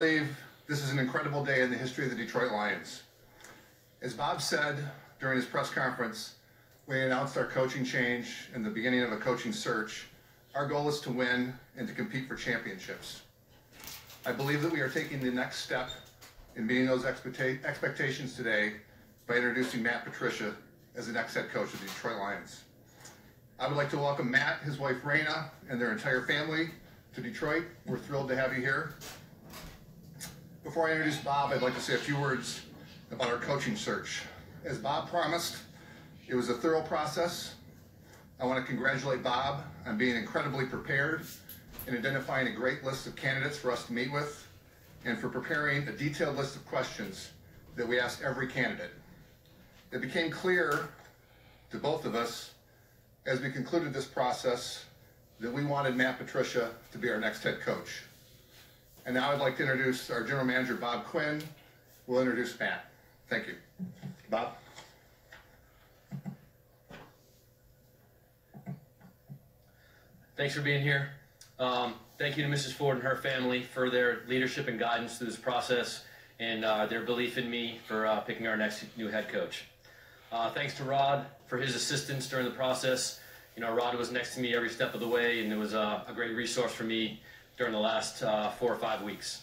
I believe this is an incredible day in the history of the Detroit Lions. As Bob said during his press conference, we announced our coaching change and the beginning of a coaching search. Our goal is to win and to compete for championships. I believe that we are taking the next step in meeting those expectations today by introducing Matt Patricia as the next head coach of the Detroit Lions. I would like to welcome Matt, his wife Raina, and their entire family to Detroit. We're thrilled to have you here. Before I introduce Bob, I'd like to say a few words about our coaching search. As Bob promised, it was a thorough process. I want to congratulate Bob on being incredibly prepared and identifying a great list of candidates for us to meet with, and for preparing a detailed list of questions that we asked every candidate. It became clear to both of us as we concluded this process that we wanted Matt Patricia to be our next head coach. And now I'd like to introduce our general manager, Bob Quinn, who will introduce Matt. Thank you. Bob? Thanks for being here. Thank you to Mrs. Ford and her family for their leadership and guidance through this process, and their belief in me for picking our next new head coach. Thanks to Rod for his assistance during the process. You know, Rod was next to me every step of the way, and it was a great resource for me during the last 4 or 5 weeks.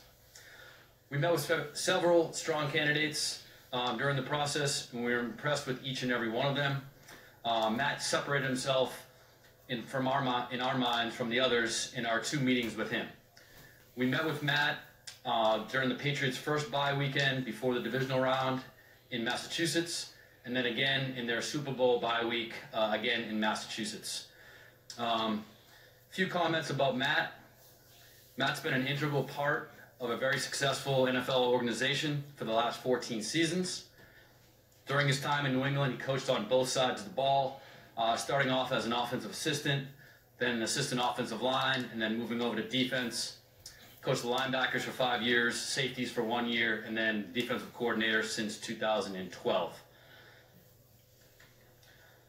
We met with several strong candidates during the process, and we were impressed with each and every one of them. Matt separated himself in our minds from the others in our 2 meetings with him. We met with Matt during the Patriots' first bye weekend before the divisional round in Massachusetts, and then again in their Super Bowl bye week again in Massachusetts. Few comments about Matt. Matt's been an integral part of a very successful NFL organization for the last 14 seasons. During his time in New England, he coached on both sides of the ball, starting off as an offensive assistant, then an assistant offensive line, and then moving over to defense. Coached the linebackers for 5 years, safeties for 1 year, and then defensive coordinator since 2012.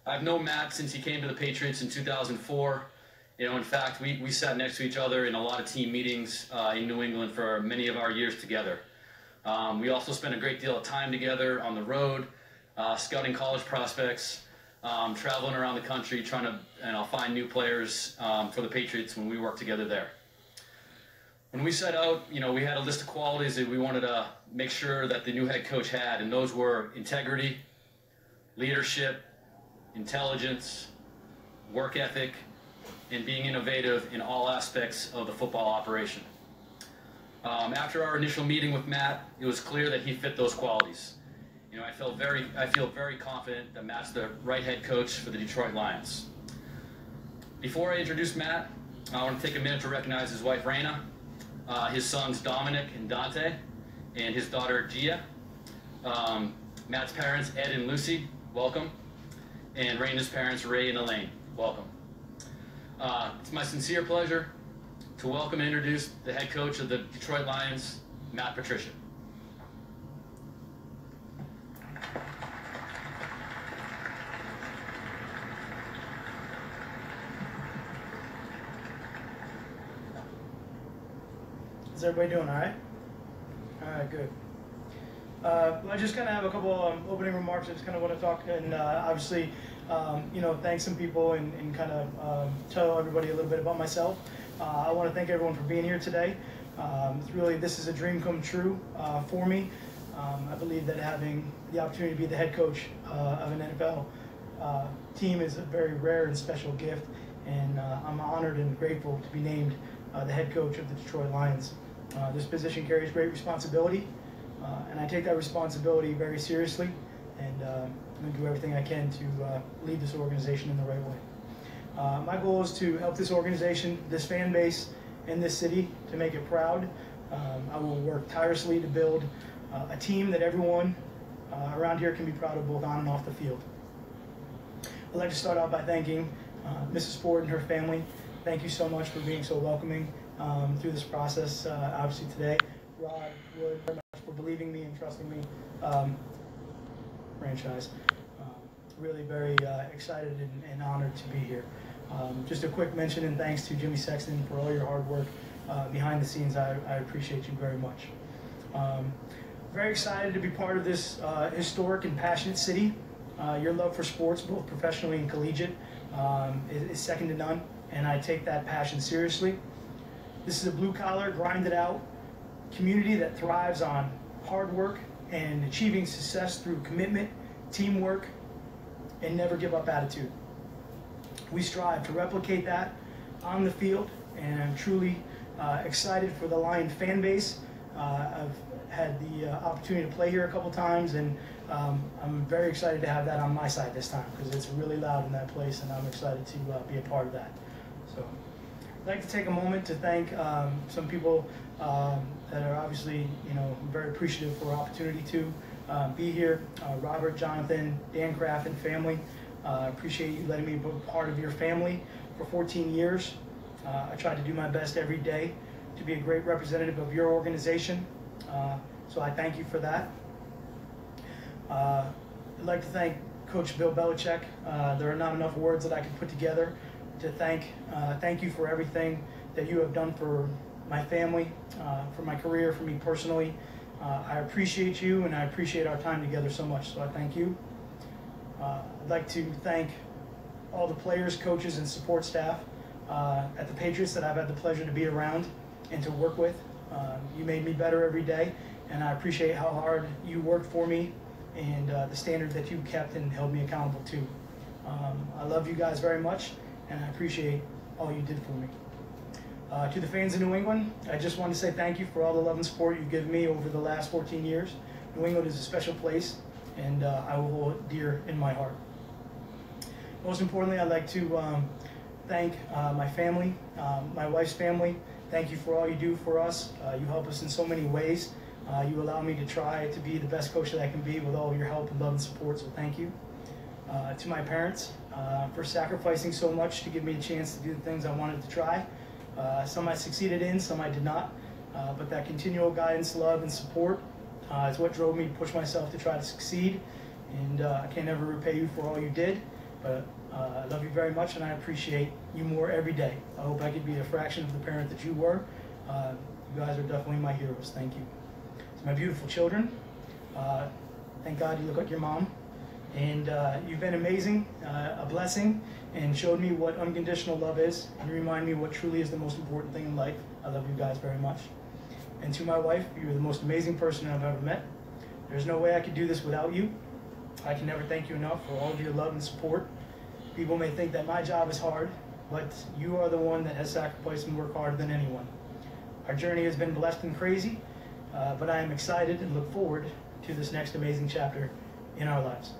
I've known Matt since he came to the Patriots in 2004. You know, in fact, we sat next to each other in a lot of team meetings in New England for many of our years together. We also spent a great deal of time together on the road, scouting college prospects, traveling around the country, trying to find new players for the Patriots when we worked together there. When we set out, you know, we had a list of qualities that we wanted to make sure that the new head coach had, and those were integrity, leadership, intelligence, work ethic, and being innovative in all aspects of the football operation. After our initial meeting with Matt, it was clear that he fit those qualities. You know, I feel very confident that Matt's the right head coach for the Detroit Lions. Before I introduce Matt, I want to take a minute to recognize his wife Raina, his sons Dominic and Dante, and his daughter Gia. Matt's parents Ed and Lucy, welcome, and Raina's parents Ray and Elaine, welcome. It's my sincere pleasure to welcome and introduce the head coach of the Detroit Lions, Matt Patricia. Is everybody doing all right? All right, good. I just kind of have a couple opening remarks. I just kind of want to talk and obviously, you know, thank some people and kind of tell everybody a little bit about myself. I want to thank everyone for being here today. This is a dream come true for me. I believe that having the opportunity to be the head coach of an NFL team is a very rare and special gift, and I'm honored and grateful to be named the head coach of the Detroit Lions. This position carries great responsibility, and I take that responsibility very seriously, and I'm going to do everything I can to lead this organization in the right way. My goal is to help this organization, this fan base, and this city to make it proud. I will work tirelessly to build a team that everyone around here can be proud of, both on and off the field. I'd like to start out by thanking Mrs. Ford and her family. Thank you so much for being so welcoming through this process, obviously today. Rod, Wood, very much for believing me and trusting me. Franchise. Really very excited and honored to be here. Just a quick mention and thanks to Jimmy Sexton for all your hard work behind the scenes, I appreciate you very much. Very excited to be part of this historic and passionate city. Your love for sports, both professionally and collegiate, is second to none, and I take that passion seriously. This is a blue-collar, grinded-out community that thrives on hard work and achieving success through commitment, teamwork, and never give up attitude. We strive to replicate that on the field, and I'm truly excited for the Lion fan base. I've had the opportunity to play here a couple times, and I'm very excited to have that on my side this time because it's really loud in that place, and I'm excited to be a part of that. So I'd like to take a moment to thank some people that are obviously, very appreciative for our opportunity to be here. Robert, Jonathan, Dan Kraft, and family. Appreciate you letting me be part of your family for 14 years. I tried to do my best every day to be a great representative of your organization. So I thank you for that. I'd like to thank Coach Bill Belichick. There are not enough words that I could put together to thank you for everything that you have done for my family, for my career, for me personally. I appreciate you, and I appreciate our time together so much, so I thank you. I'd like to thank all the players, coaches, and support staff at the Patriots that I've had the pleasure to be around and to work with. You made me better every day, and I appreciate how hard you worked for me and the standard that you kept and held me accountable to. I love you guys very much, and I appreciate all you did for me. To the fans in New England, I just want to say thank you for all the love and support you've given me over the last 14 years. New England is a special place, and I will hold it dear in my heart. Most importantly, I'd like to thank my family, my wife's family. Thank you for all you do for us. You help us in so many ways. You allow me to try to be the best coach that I can be with all your help and love and support, so thank you. To my parents, for sacrificing so much to give me a chance to do the things I wanted to try. Some I succeeded in, some I did not, but that continual guidance, love, and support is what drove me to push myself to try to succeed, and I can't ever repay you for all you did, but I love you very much, and I appreciate you more every day. I hope I could be a fraction of the parent that you were. You guys are definitely my heroes. Thank you. To my beautiful children, thank God you look like your mom, and you've been amazing, a blessing, and showed me what unconditional love is, and you remind me what truly is the most important thing in life. I love you guys very much. And to my wife, you're the most amazing person I've ever met. There's no way I could do this without you. I can never thank you enough for all of your love and support. People may think that my job is hard, but you are the one that has sacrificed and worked harder than anyone. Our journey has been blessed and crazy, but I am excited and look forward to this next amazing chapter in our lives.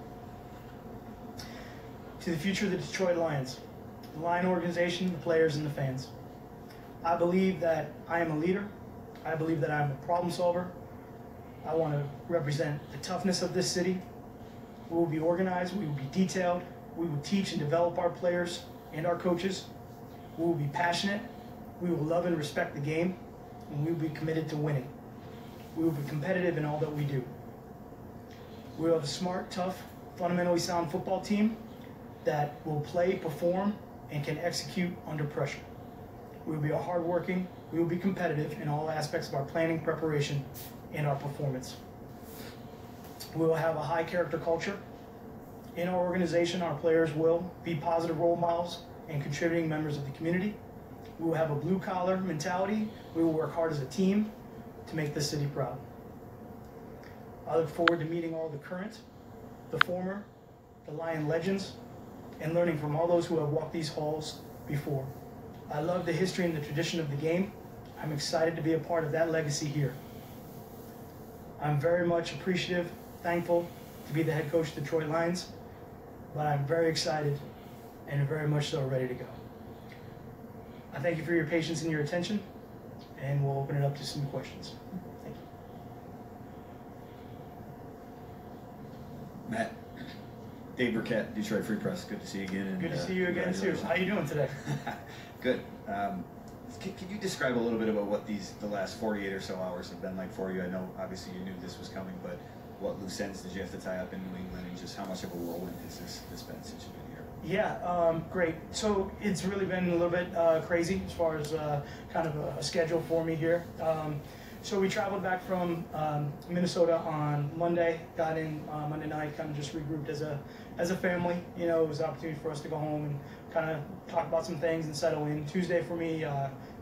To the future of the Detroit Lions, the Lion organization, the players, and the fans. I believe that I am a leader. I believe that I'm a problem solver. I want to represent the toughness of this city. We will be organized, we will be detailed, we will teach and develop our players and our coaches. We will be passionate, we will love and respect the game, and we will be committed to winning. We will be competitive in all that we do. We will have a smart, tough, fundamentally sound football team that will play, perform, and can execute under pressure. We will be hardworking, we will be competitive in all aspects of our planning, preparation, and our performance. We will have a high character culture. In our organization, our players will be positive role models and contributing members of the community. We will have a blue collar mentality. We will work hard as a team to make this city proud. I look forward to meeting all the current, the former, the Lion legends, and learning from all those who have walked these halls before. I love the history and the tradition of the game. I'm excited to be a part of that legacy here. I'm very much appreciative, thankful to be the head coach of the Detroit Lions, but I'm very excited and very much so ready to go. I thank you for your patience and your attention, and we'll open it up to some questions. Thank you. Matt, Dave Burkett, Detroit Free Press. Good to see you again. And, good to see you again, too. How are you doing today? Good. Can you describe a little bit about what the last 48 or so hours have been like for you? I know, obviously, you knew this was coming, but what loose ends did you have to tie up in New England, and just how much of a whirlwind has this been since you've been here? Great. So it's really been a little bit crazy as far as kind of a schedule for me here. So we traveled back from Minnesota on Monday, got in Monday night, kind of just regrouped as a family. You know, it was an opportunity for us to go home and kind of talk about some things and settle in. Tuesday for me,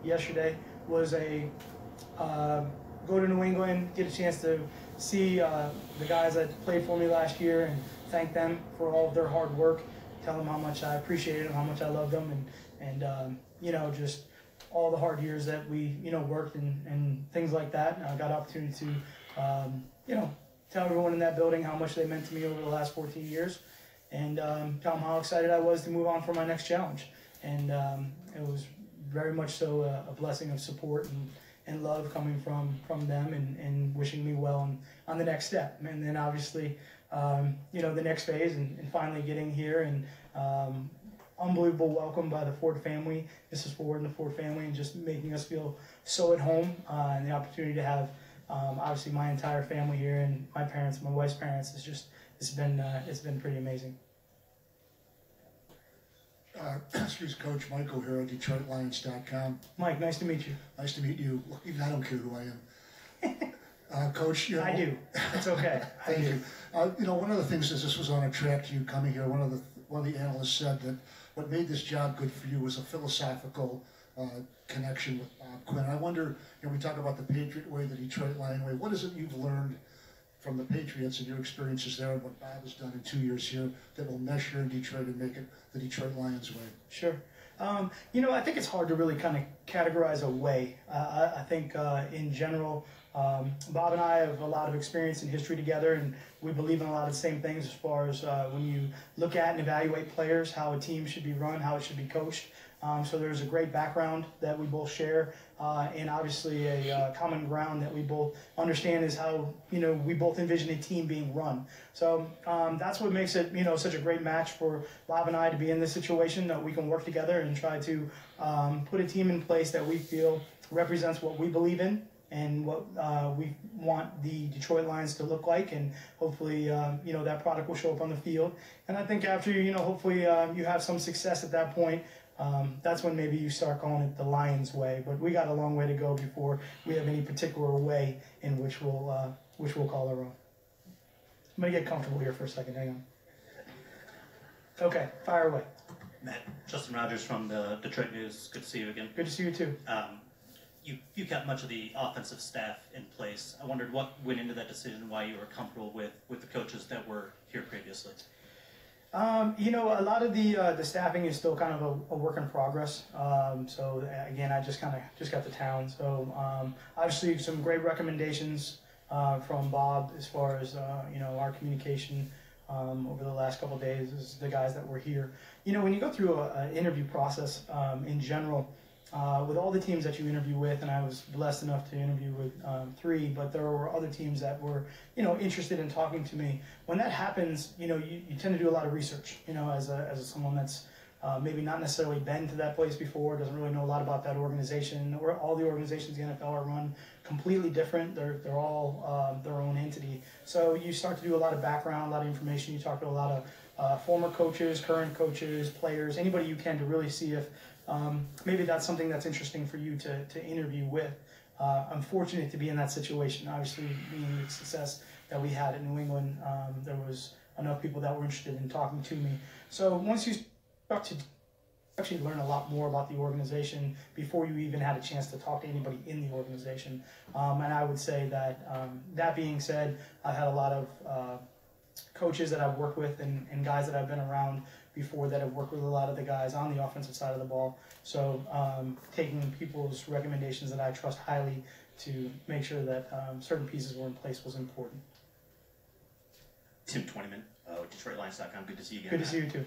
yesterday, was a go to New England, get a chance to see the guys that played for me last year and thank them for all of their hard work, tell them how much I appreciated them, how much I loved them, and you know, just all the hard years that we, you know, worked and things like that. And I got an opportunity to, you know, tell everyone in that building how much they meant to me over the last 14 years and tell them how excited I was to move on for my next challenge. And it was very much so a blessing of support and love coming from them and wishing me well on the next step. And then obviously, you know, the next phase and finally getting here and unbelievable welcome by the Ford family, Mrs. Ford and the Ford family, and just making us feel so at home, and the opportunity to have obviously my entire family here and my parents, my wife's parents. It's been pretty amazing. Excuse Coach Michael here at DetroitLions.com. Mike, nice to meet you. Nice to meet you. Even I don't care who I am. Coach, you know, I do. It's okay. Thank you. You know, one of the things is this was on a track to you coming here. One of the analysts said that what made this job good for you was a philosophical connection with Bob Quinn. I wonder, you know, we talk about the Patriot way, the Detroit Lion way. What is it you've learned from the Patriots and your experiences there and what Bob has done in 2 years here that will mesh here in Detroit and make it the Detroit Lions way? Sure. You know, I think it's hard to really kind of categorize a way. I think in general, Bob and I have a lot of experience in history together, and we believe in a lot of the same things as far as when you look at and evaluate players, how a team should be run, how it should be coached. So there's a great background that we both share, and obviously a common ground that we both understand is how, you know, we both envision a team being run. So that's what makes it, you know, such a great match for Bob and I to be in this situation, that we can work together and try to put a team in place that we feel represents what we believe in and what we want the Detroit Lions to look like, and hopefully, you know, that product will show up on the field. And I think after, you know, hopefully you have some success at that point, that's when maybe you start calling it the Lions way. But we got a long way to go before we have any particular way in which we'll call our own. I'm gonna get comfortable here for a second. Hang on. Okay, fire away. Matt, Justin Rogers from the Detroit News. Good to see you again. Good to see you too. You kept much of the offensive staff in place. I wondered what went into that decision, why you were comfortable with the coaches that were here previously. You know, a lot of the staffing is still kind of a work in progress. So again, I just got to town. So obviously some great recommendations from Bob as far as you know, our communication over the last couple of days is the guys that were here. You know, when you go through an interview process in general, with all the teams that you interview with, and I was blessed enough to interview with 3, but there were other teams that were, you know, interested in talking to me. When that happens, you know, you tend to do a lot of research, you know, as someone that's maybe not necessarily been to that place before, doesn't really know a lot about that organization, or all the organizations in the NFL are run completely different. They're all their own entity. So you start to do a lot of background, a lot of information. You talk to a lot of former coaches, current coaches, players, anybody you can to really see if maybe that's something that's interesting for you to interview with. I'm fortunate to be in that situation. Obviously, being the success that we had in New England, there was enough people that were interested in talking to me. So once you start to actually learn a lot more about the organization before you even had a chance to talk to anybody in the organization. And I would say that, that being said, I've had a lot of coaches that I've worked with and guys that I've been around before that have worked with a lot of the guys on the offensive side of the ball. So taking people's recommendations that I trust highly to make sure that certain pieces were in place was important. Tim Twentyman, DetroitLions.com. Good to see you again. Good to see you too.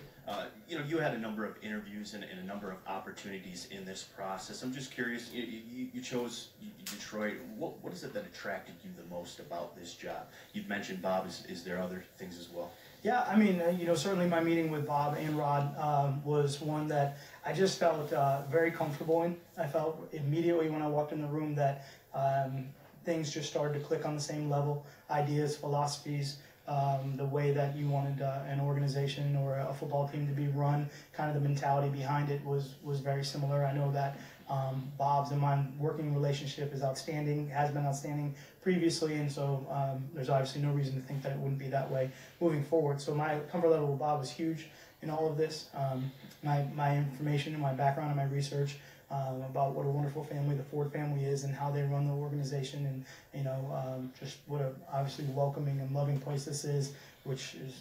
You know, you had a number of interviews and a number of opportunities in this process. I'm just curious, you chose Detroit. What is it that attracted you the most about this job? You've mentioned Bob. Is there other things as well? Yeah, I mean, you know, certainly my meeting with Bob and Rod was one that I just felt very comfortable in. I felt immediately when I walked in the room that things just started to click on the same level, ideas, philosophies. the way that you wanted an organization or a football team to be run, kind of the mentality behind it was very similar. I know that Bob's and my working relationship is outstanding, has been outstanding previously, and so there's obviously no reason to think that it wouldn't be that way moving forward. So my comfort level with Bob was huge in all of this. My information and my background and my research about what a wonderful family the Ford family is and how they run the organization, and just what a obviously welcoming and loving place this is, which is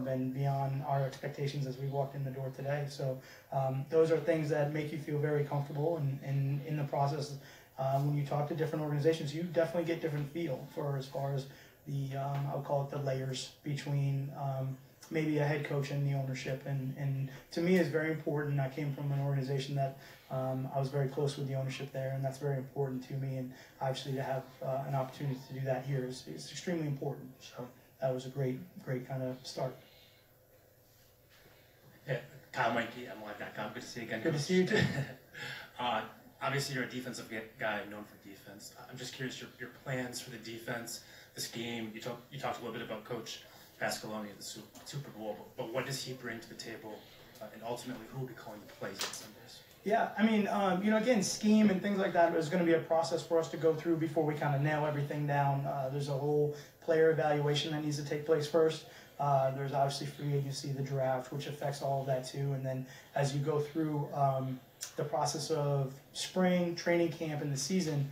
been beyond our expectations as we walked in the door today. So those are things that make you feel very comfortable, and in the process, when you talk to different organizations, you definitely get different feel for as far as the I'll call it the layers between maybe a head coach and the ownership, and to me is very important. I came from an organization that I was very close with the ownership there, and that's very important to me, and obviously to have an opportunity to do that here is extremely important. So that was a great kind of start. Yeah, Kyle Mikey, I'm good to see you again. Good to see you too. Obviously, you're a defensive guy known for defense. I'm just curious your plans for the defense, this game. You talked a little bit about Coach Pasqualoni at the Super Bowl, but what does he bring to the table, and ultimately who will be calling the plays on Sundays? Yeah, I mean, again, scheme and things like that is going to be a process for us to go through before we kind of nail everything down. There's a whole player evaluation that needs to take place first. There's obviously free agency, the draft, which affects all of that too. And then as you go through the process of spring, training camp, and the season,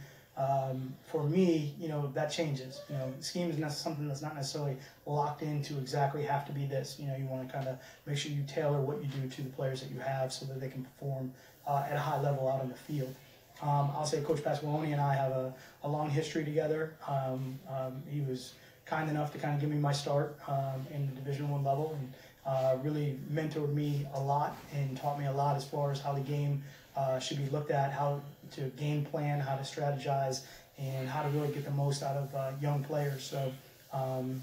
for me, that changes. Scheme is something that's not necessarily locked into exactly have to be this. You want to kind of make sure you tailor what you do to the players that you have so that they can perform at a high level out on the field. I'll say Coach Pasqualoni and I have a long history together. He was kind enough to kind of give me my start in the Division I level, and really mentored me a lot and taught me a lot as far as how the game should be looked at, how to game plan, how to strategize, and how to really get the most out of young players. So kind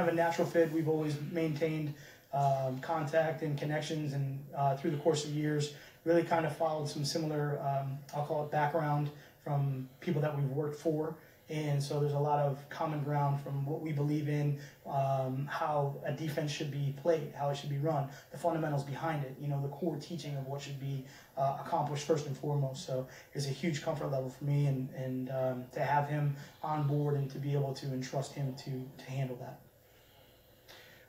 of a natural fit. We've always maintained contact and connections, and through the course of years, really kind of followed some similar, I'll call it background from people that we've worked for. And so there's a lot of common ground from what we believe in, how a defense should be played, how it should be run, the fundamentals behind it, the core teaching of what should be accomplished first and foremost. So it's a huge comfort level for me, and to have him on board and to be able to entrust him to handle that.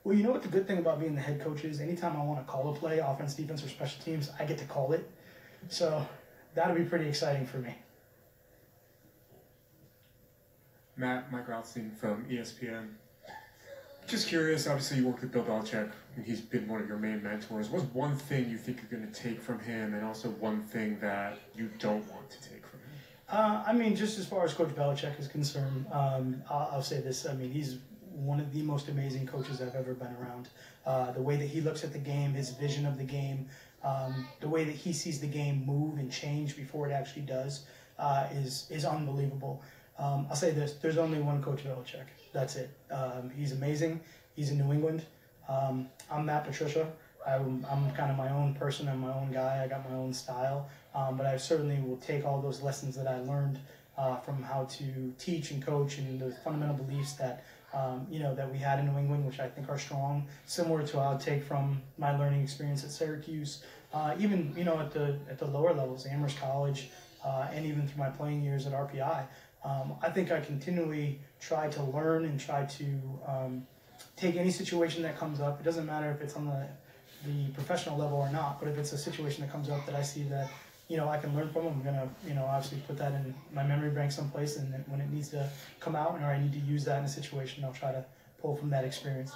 Well, what the good thing about being the head coach is, anytime I want to call a play, offense, defense, or special teams, I get to call it. So that'll be pretty exciting for me. Mike Rothstein from ESPN. Just curious, obviously you worked with Bill Belichick, and he's been one of your main mentors. What's one thing you think you're going to take from him, and also one thing that you don't want to take from him? Just as far as Coach Belichick is concerned, I'll say this. He's one of the most amazing coaches I've ever been around. The way that he looks at the game, his vision of the game, the way that he sees the game move and change before it actually does is unbelievable. I'll say this, there's only one Coach Belichick. That's it. He's amazing. He's in New England. I'm Matt Patricia. I'm kind of my own person. I'm my own guy. I got my own style. But I certainly will take all those lessons that I learned from how to teach and coach, and the fundamental beliefs that that we had in New England, which I think are strong, similar to what I'll take from my learning experience at Syracuse, even at the lower levels, Amherst College, and even through my playing years at RPI. I think I continually try to learn and try to take any situation that comes up. It doesn't matter if it's on the professional level or not, but if it's a situation that comes up that I see that I can learn from, I'm gonna obviously put that in my memory bank someplace, and when it needs to come out or I need to use that in a situation, I'll try to pull from that experience.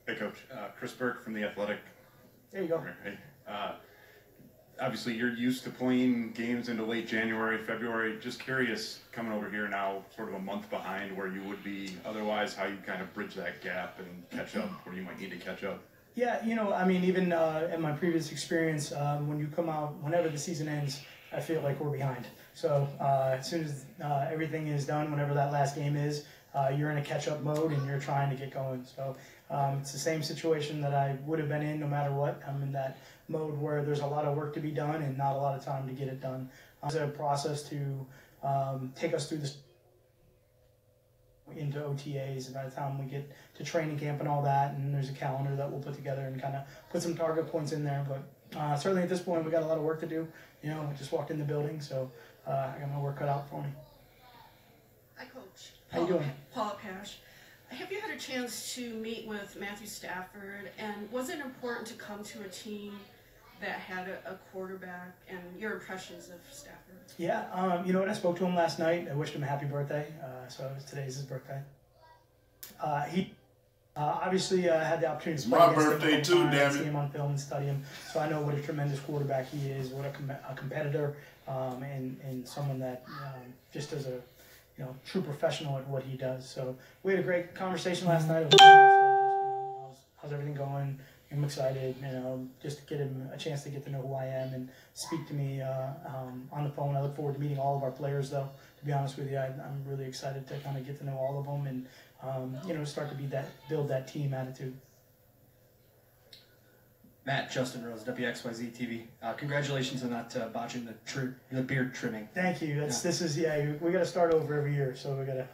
Hey Coach, Chris Burke from The Athletic. There you go. Hey. Obviously, you're used to playing games into late January, February. Just curious, coming over here now, sort of a month behind where you would be otherwise, how you kind of bridge that gap and catch up where you might need to catch up. Yeah, even in my previous experience, when you come out, whenever the season ends, I feel like we're behind. So as soon as everything is done, whenever that last game is, you're in a catch-up mode and you're trying to get going. So it's the same situation that I would have been in no matter what. I'm in that mode where there's a lot of work to be done and not a lot of time to get it done. It's a process to take us through this into OTAs, and by the time we get to training camp and all that, and there's a calendar that we'll put together and kind of put some target points in there. But certainly at this point, we got a lot of work to do. You know, I just walked in the building, so I got my work cut out for me. Hi, Coach. How you doing? Paula Pash. Have you had a chance to meet with Matthew Stafford, and was it important to come to a team that had a quarterback, and your impressions of Stafford? Yeah, you know what? I spoke to him last night. I wished him a happy birthday. So today's his birthday. He obviously had the opportunity to play My against birthday him too, time, damn see it. him on film and study him. So I know what a tremendous quarterback he is, what a competitor, and someone that just does a true professional at what he does. So we had a great conversation last night. It was very much so just, how's everything going? I'm excited, just to get him a chance to get to know who I am and speak to me on the phone. I look forward to meeting all of our players, though. To be honest with you, I'm really excited to kind of get to know all of them and start to build that team attitude. Matt, Justin Rose, WXYZ TV. Congratulations on not botching the beard trimming. Thank you. We got to start over every year, so we got to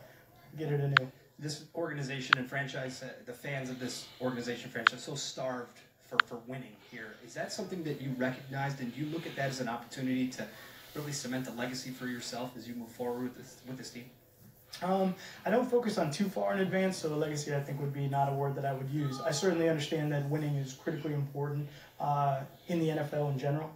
get it anew. This organization and franchise, the fans of this organization franchise, so starved for winning here. Is that something that you recognized, and do you look at that as an opportunity to really cement a legacy for yourself as you move forward with this team? I don't focus on too far in advance, so legacy I think would be not a word that I would use. I certainly understand that winning is critically important in the NFL in general.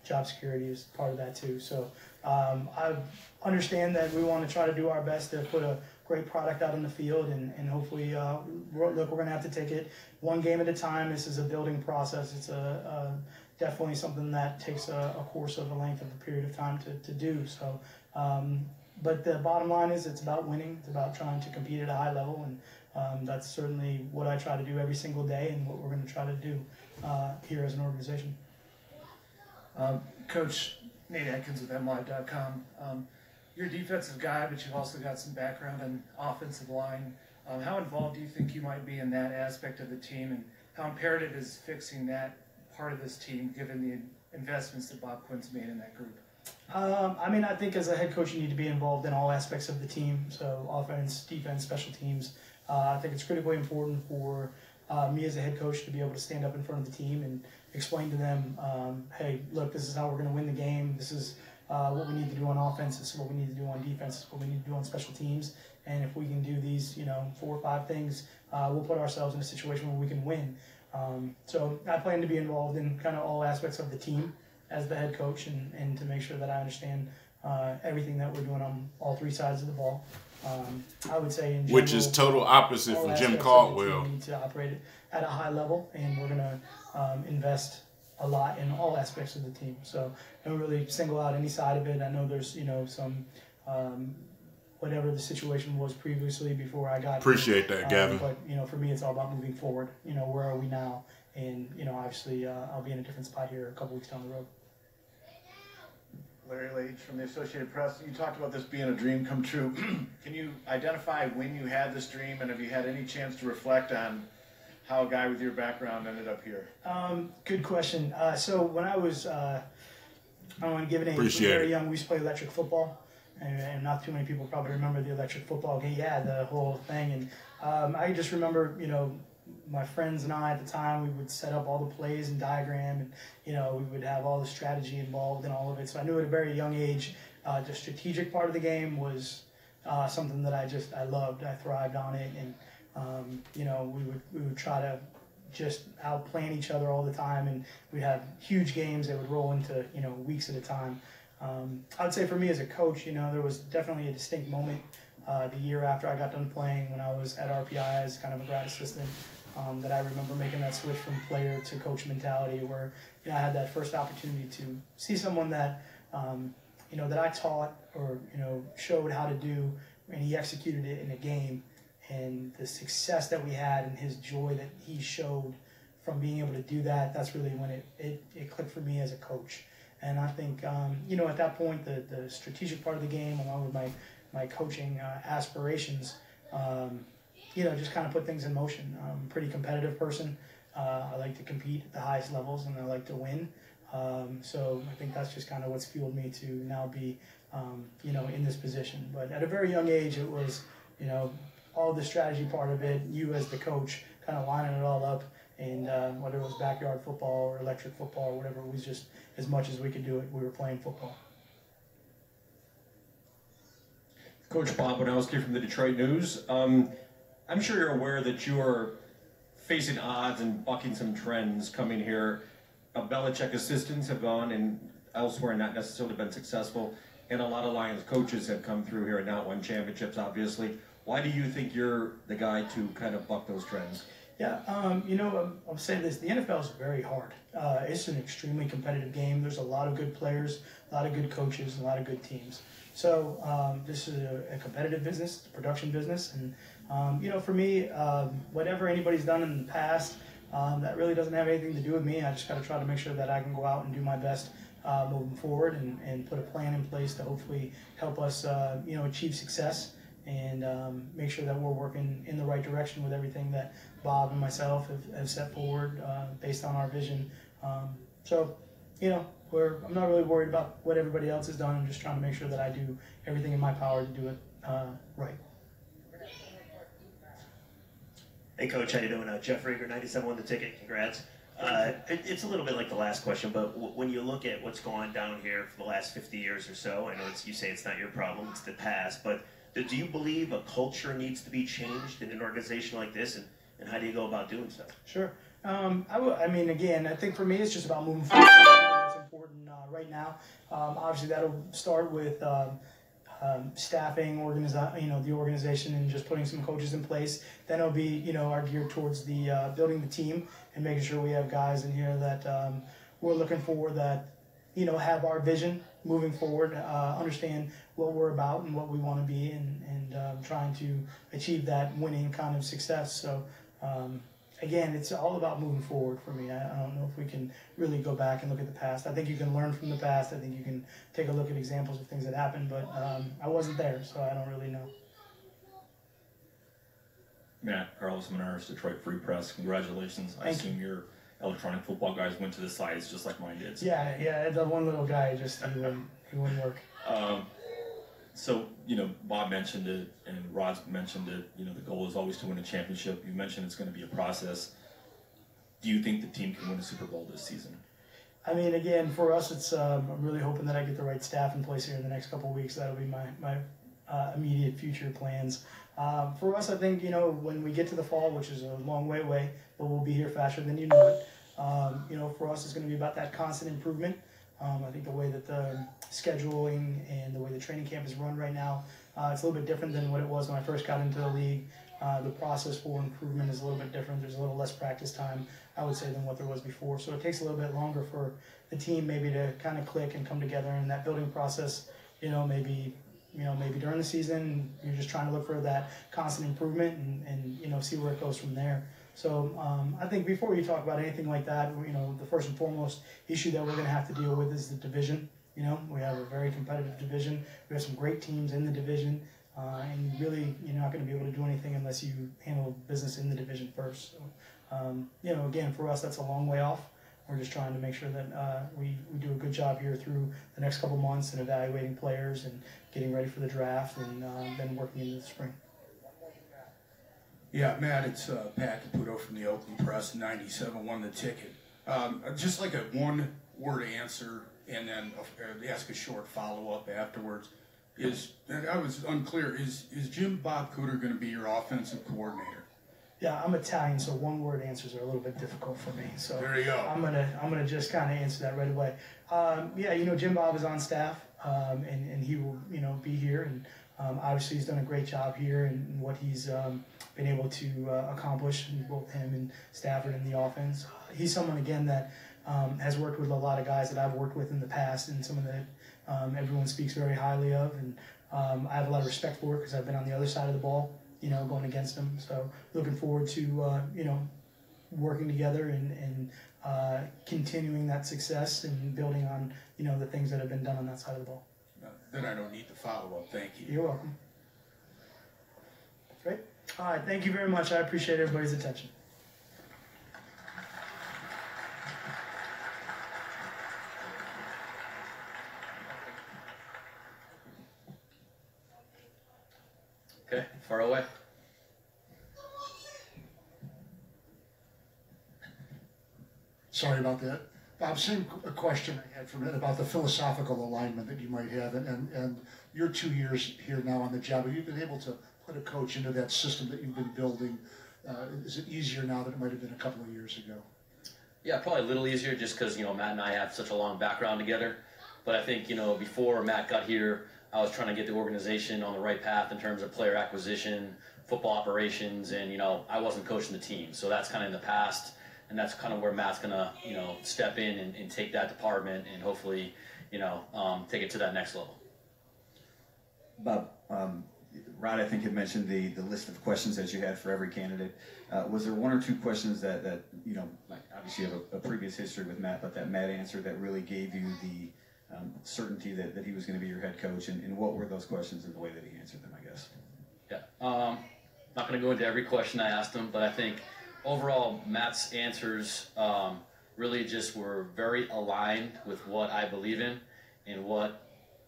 Job security is part of that too. So I understand that we want to try to do our best to put a great product out in the field, and hopefully, we're going to have to take it one game at a time. This is a building process. It's definitely something that takes a course of a length of a period of time to do. So, but the bottom line is it's about winning. It's about trying to compete at a high level, and that's certainly what I try to do every single day and what we're going to try to do here as an organization. Coach Nate Atkins with MLive.com. You're a defensive guy, but you've also got some background in offensive line. How involved do you think you might be in that aspect of the team, and how imperative is fixing that part of this team given the investments that Bob Quinn's made in that group? I think as a head coach you need to be involved in all aspects of the team, so offense, defense, special teams. I think it's critically important for me as a head coach to be able to stand up in front of the team and explain to them, hey, look, this is how we're going to win the game. This is what we need to do on offense. This is what we need to do on defense. This is what we need to do on special teams. And if we can do these, 4 or 5 things, we'll put ourselves in a situation where we can win. So I plan to be involved in kind of all aspects of the team as the head coach, and to make sure that I understand everything that we're doing on all 3 sides of the ball. I would say in general, which is total opposite from Jim aspects of the Caldwell. team need to operate at a high level, and we're going to invest a lot in all aspects of the team. So I don't really single out any side of it. I know there's some whatever the situation was previously before I got Appreciate here. that, Gavin. But for me, it's all about moving forward. Where are we now? And obviously, I'll be in a different spot here a couple weeks down the road. Larry Lage from the Associated Press. You talked about this being a dream come true. Can you identify when you had this dream, and have you had any chance to reflect on how a guy with your background ended up here? Good question. So when I was, I don't want to give an age, Appreciate very it. young, we used to play electric football. And not too many people probably remember the electric football game. Yeah, the whole thing. And I just remember, my friends and I at the time, we would set up all the plays and diagram, and we would have all the strategy involved in all of it. So I knew at a very young age, the strategic part of the game was something that I loved. I thrived on it, and we would try to just outplan each other all the time, and we'd have huge games that would roll into weeks at a time. I would say for me as a coach, there was definitely a distinct moment the year after I got done playing when I was at RPI as kind of a grad assistant. That I remember making that switch from player to coach mentality, where I had that first opportunity to see someone that that I taught or showed how to do, and he executed it in a game, and the success that we had and his joy that he showed from being able to do that. That's really when it clicked for me as a coach. And I think at that point the strategic part of the game, along with my coaching aspirations. Just kind of put things in motion. I'm a pretty competitive person. I like to compete at the highest levels, and I like to win. So I think that's just kind of what's fueled me to now be, in this position. But at a very young age, it was you know, all the strategy part of it, you as the coach kind of lining it all up, and whether it was backyard football or electric football or whatever, it was just as much as we could do it, we were playing football. Coach Bob Winowski from the Detroit News. I'm sure you're aware that you're facing odds and bucking some trends coming here. Belichick assistants have gone and elsewhere and not necessarily been successful, and a lot of Lions coaches have come through here and not won championships, obviously. Why do you think you're the guy to kind of buck those trends? Yeah, you know, I'll say this, the NFL is very hard. It's an extremely competitive game. There's a lot of good players, a lot of good coaches, and a lot of good teams. So this is a competitive business, a production business, and you know, for me, whatever anybody's done in the past, that really doesn't have anything to do with me. I just got to try to make sure that I can go out and do my best moving forward, and put a plan in place to hopefully help us, you know, achieve success, and make sure that we're working in the right direction with everything that Bob and myself have set forward based on our vision. So, you know, I'm not really worried about what everybody else has done. I'm just trying to make sure that I do everything in my power to do it right. Hey Coach, how you doing? Jeff Rieger, 97 won the ticket. Congrats. It's a little bit like the last question, but when you look at what's gone down here for the last 50 years or so, I know you say it's not your problem, it's the past, but do you believe a culture needs to be changed in an organization like this, and how do you go about doing so? Sure. I mean, again, I think for me it's just about moving forward. It's important right now. Obviously, that'll start with staffing, you know, the organization, and just putting some coaches in place. Then it'll be, you know, our geared towards the building the team and making sure we have guys in here that we're looking for, that, you know, have our vision moving forward, understand what we're about and what we want to be, and trying to achieve that winning kind of success. So again, it's all about moving forward for me. I don't know if we can really go back and look at the past. I think you can learn from the past. I think you can take a look at examples of things that happened, but I wasn't there, so I don't really know. Matt, Carlos Menares, Detroit Free Press. Congratulations. I assume your electronic football guys went to the sites just like mine did. So. Yeah, the one little guy, just he wouldn't work. So, you know, Bob mentioned it and Rod's mentioned it, you know, the goal is always to win a championship. You mentioned it's going to be a process. Do you think the team can win a Super Bowl this season? I mean, again, for us, it's I'm really hoping that I get the right staff in place here in the next couple of weeks. That'll be my immediate future plans. For us, I think, you know, when we get to the fall, which is a long way away, but we'll be here faster than you know it. You know, for us, it's going to be about that constant improvement. I think the way that the scheduling and the way the training camp is run right now, it's a little bit different than what it was when I first got into the league. The process for improvement is a little bit different. There's a little less practice time, I would say, than what there was before. So it takes a little bit longer for the team maybe to kind of click and come together. And that building process, you know, maybe during the season, you're just trying to look for that constant improvement and you know, see where it goes from there. So I think before you talk about anything like that, you know, the first and foremost issue that we're going to have to deal with is the division. You know, we have a very competitive division. We have some great teams in the division, and really, you're not going to be able to do anything unless you handle business in the division first. So, you know, again, for us, that's a long way off. We're just trying to make sure that we do a good job here through the next couple months and evaluating players and getting ready for the draft, and then working into the spring. Yeah, Matt, it's Pat Caputo from the Oakland Press, 97 won the ticket. Just like a one-word answer, and then ask a short follow-up afterwards. I was unclear, is Jim Bob Cooter going to be your offensive coordinator? Yeah, I'm Italian, so one-word answers are a little bit difficult for me. So there you go. I'm gonna just kind of answer that right away. Yeah, you know, Jim Bob is on staff, and he will, you know, be here, and obviously he's done a great job here and what he's been able to accomplish, both him and Stafford in the offense. He's someone, again, that has worked with a lot of guys that I've worked with in the past, and someone that everyone speaks very highly of, and I have a lot of respect for it because I've been on the other side of the ball, you know, going against him. So looking forward to, you know, working together and continuing that success and building on, you know, the things that have been done on that side of the ball. Then I don't need the follow-up. Thank you. You're welcome. Great. All right, thank you very much. I appreciate everybody's attention. Okay, far away. Sorry about that. Bob, same question I had from it about the philosophical alignment that you might have, and you're 2 years here now on the job. Have you been able to put a coach into that system that you've been building? Is it easier now than it might have been a couple of years ago? Yeah, probably a little easier just because, Matt and I have such a long background together. But I think, before Matt got here, I was trying to get the organization on the right path in terms of player acquisition, football operations, and, I wasn't coaching the team. So that's kind of in the past, and that's kind of where Matt's going to, step in and take that department and hopefully, take it to that next level. Bob, Rod, I think had mentioned the list of questions that you had for every candidate. Was there one or two questions that like obviously you have a previous history with Matt, but that Matt answered that really gave you the certainty that he was going to be your head coach, and what were those questions and the way that he answered them, I guess? Yeah, not going to go into every question I asked him, but I think overall Matt's answers really just were very aligned with what I believe in and what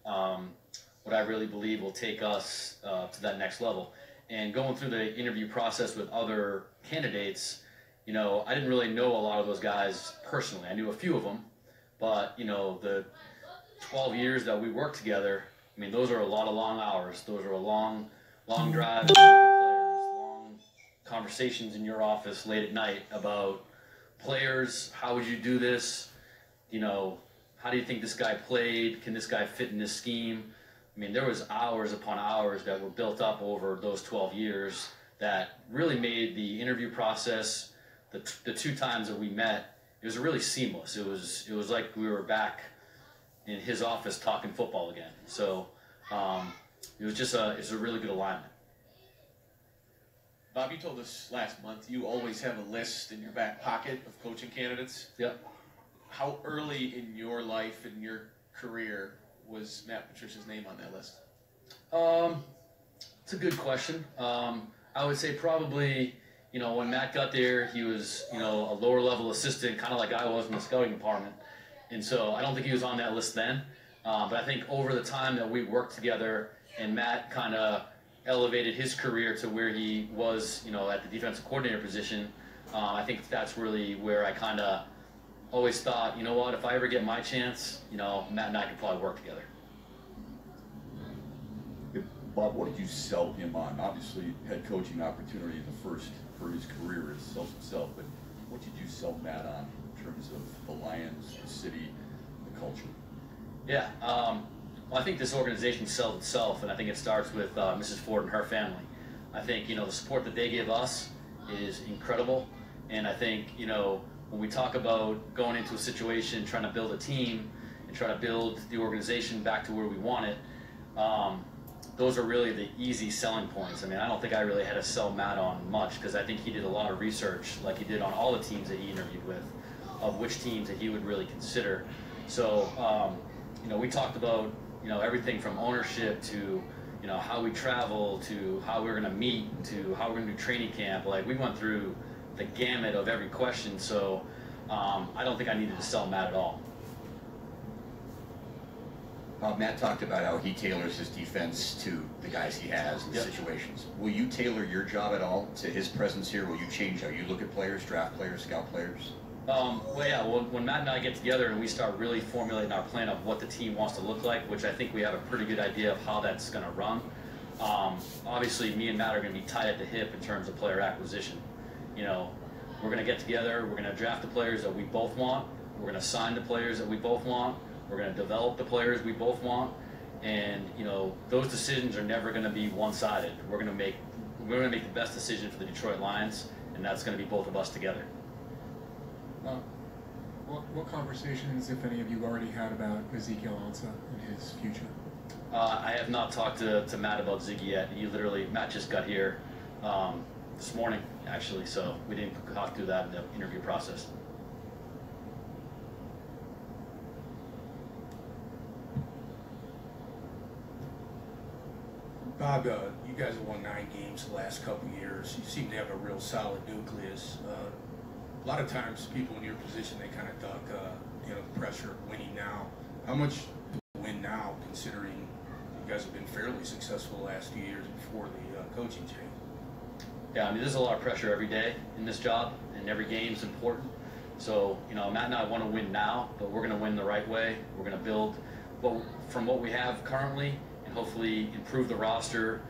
I really believe will take us to that next level. And going through the interview process with other candidates, I didn't really know a lot of those guys personally. I knew a few of them, but the 12 years that we worked together, I mean, those are a lot of long hours. Those are a long drives with players, long conversations in your office late at night about players. How would you do this? How do you think this guy played? Can this guy fit in this scheme? I mean, there was hours upon hours that were built up over those 12 years that really made the interview process, the 2 times that we met, it was really seamless. It was like we were back in his office talking football again. So it's a really good alignment. Bob, you told us last month you always have a list in your back pocket of coaching candidates. Yep. How early in your life, in your career, was Matt Patricia's name on that list? It's a good question. I would say probably, when Matt got there, he was, a lower level assistant, kind of like I was in the scouting department. And so I don't think he was on that list then. But I think over the time that we worked together and Matt kind of elevated his career to where he was, at the defensive coordinator position, I think that's really where I kind of always thought, you know what, if I ever get my chance, Matt and I could probably work together. Bob, what did you sell him on? Obviously, head coaching opportunity in the first for his career is sells himself, but what did you sell Matt on in terms of the Lions, the city, the culture? Yeah, well, I think this organization sells itself, and I think it starts with Mrs. Ford and her family. I think, the support that they give us is incredible, and I think, when we talk about going into a situation, trying to build a team, and try to build the organization back to where we want it, those are really the easy selling points. I mean, I don't think I really had to sell Matt on much because I think he did a lot of research, like he did on all the teams that he interviewed with, of which teams that he would really consider. So, we talked about, everything from ownership to, how we travel to how we're going to meet to how we're going to do training camp. Like, we went through the gamut of every question, so I don't think I needed to sell Matt at all. Matt talked about how he tailors his defense to the guys he has and the situations. Will you tailor your job at all to his presence here? Will you change how you look at players, draft players, scout players? Well, yeah, when Matt and I get together and we start really formulating our plan of what the team wants to look like, which I think we have a pretty good idea of how that's going to run, obviously me and Matt are going to be tied at the hip in terms of player acquisition. We're going to get together, we're going to draft the players that we both want, we're going to sign the players that we both want, we're going to develop the players we both want, and those decisions are never going to be one-sided. We're going to make the best decision for the Detroit Lions, and that's going to be both of us together. What conversations, if any, have you already had about Ezekiel Ansah and his future? I have not talked to Matt about Ziggy yet. Matt just got here this morning, actually, so we didn't talk through that in the interview process. Bob, you guys have won 9 games the last couple of years. You seem to have a real solid nucleus. A lot of times, people in your position, they kind of duck, the pressure of winning now. How much do you win now, considering guys have been fairly successful the last few years before the coaching change. Yeah, I mean, there's a lot of pressure every day in this job, and every game is important. So, you know, Matt and I want to win now, but we're going to win the right way. We're going to build from what we have currently and hopefully improve the roster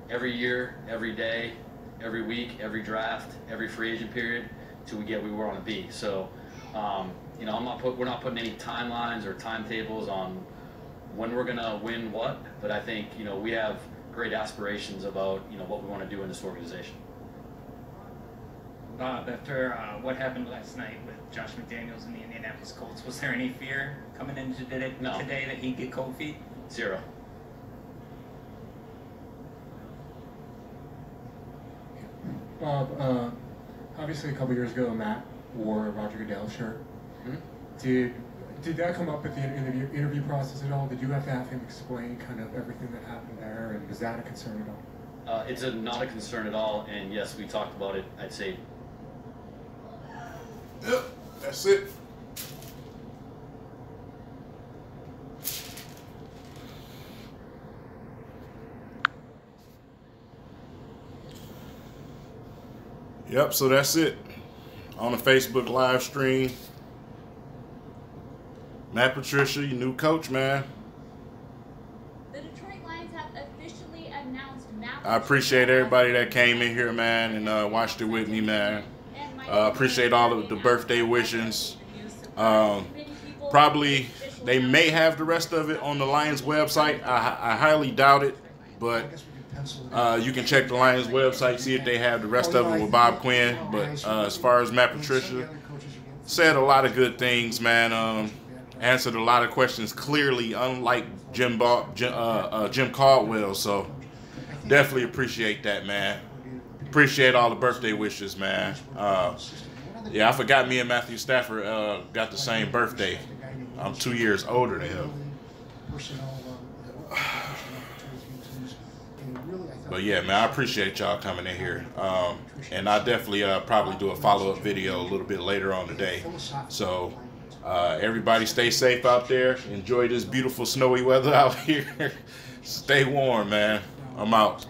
every year, every day, every week, every draft, every free agent period till we get where we want to be. So, you know, we're not putting any timelines or timetables on when we're going to win what, but I think, you know, we have great aspirations about, you know, what we want to do in this organization. Bob, after what happened last night with Josh McDaniels and the Indianapolis Colts, was there any fear coming into today that he'd get cold feet? Zero. Bob, obviously a couple years ago, Matt wore a Roger Goodell shirt. Mm-hmm. Did that come up at the interview process at all? Did you have to have him explain kind of everything that happened there, and was that a concern at all? It's not a concern at all, and yes, we talked about it, I'd say. Yep, that's it. Yep, so that's it. On the Facebook live stream. Matt Patricia, your new coach, man. The Detroit Lions have officially announced Matt. I appreciate everybody that came in here, man, and watched it with me, man. Appreciate all of the birthday wishes. Probably they may have the rest of it on the Lions website. I highly doubt it, but you can check the Lions website, see if they have the rest of it with Bob Quinn. But as far as Matt Patricia, said a lot of good things, man. Answered a lot of questions clearly, unlike Jim Caldwell. So definitely appreciate that, man. Appreciate all the birthday wishes, man. Yeah, I forgot me and Matthew Stafford got the same birthday. I'm 2 years older than him. But yeah, man, I appreciate y'all coming in here. And I definitely probably do a follow-up video a little bit later on today. So everybody stay safe out there. Enjoy this beautiful snowy weather out here. Stay warm, man. I'm out.